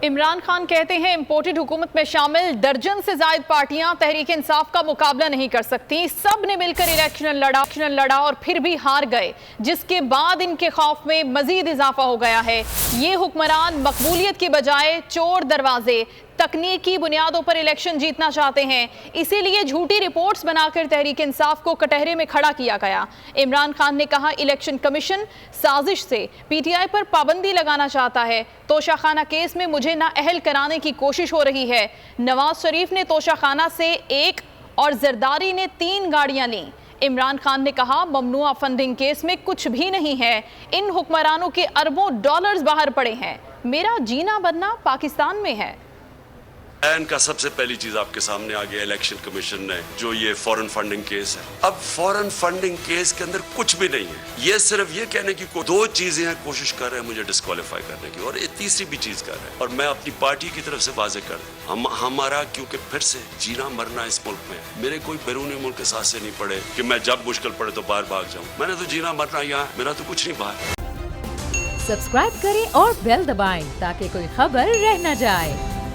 इमरान खान कहते हैं इम्पोर्टेड हुकूमत में शामिल दर्जन से जायद पार्टियां तहरीक इंसाफ का मुकाबला नहीं कर सकती। सब ने मिलकर इलेक्शन लड़ा और फिर भी हार गए, जिसके बाद इनके खौफ में मजीद इजाफा हो गया है। ये हुक्मरान मकबूलियत की बजाय चोर दरवाजे तकनीकी बुनियादों पर इलेक्शन जीतना चाहते हैं, इसीलिए झूठी रिपोर्ट्स बनाकर तहरीक इंसाफ को कटहरे में खड़ा किया गया। इमरान खान ने कहा इलेक्शन कमीशन साजिश से पीटीआई पर पाबंदी लगाना चाहता है। तोशाखाना केस में मुझे नाअहल कराने की कोशिश हो रही है। नवाज शरीफ ने तोशाखाना से 1 और जरदारी ने 3 गाड़ियां लीं। इमरान खान ने कहा ममनुआ फंडिंग केस में कुछ भी नहीं है, इन हुक्मरानों के अरबों डॉलर्स बाहर पड़े हैं। मेरा जीना बनना पाकिस्तान में है। का सबसे पहली चीज आपके सामने आ गया इलेक्शन कमीशन ने जो ये फॉरेन फंडिंग केस है। अब फॉरेन फंडिंग केस के अंदर कुछ भी नहीं है। ये सिर्फ ये कहने की 2 चीजें हैं, कोशिश कर रहे हैं मुझे डिस्क्वालीफाई करने की, और एक तीसरी भी चीज कर रहे हैं। और मैं अपनी पार्टी की तरफ से वाजे कर दूं, हमारा क्योंकि फिर से जीना मरना इस मुल्क में, मेरे कोई बैरूनी मुल्क के साथ से नहीं पड़े कि मैं जब मुश्किल पड़े तो बाहर भाग जाऊं। मैंने तो जीना मरना यहाँ, मेरा तो कुछ नहीं बाहर। सब्सक्राइब करें और बेल दबाएं ताकि कोई खबर रह न जाए।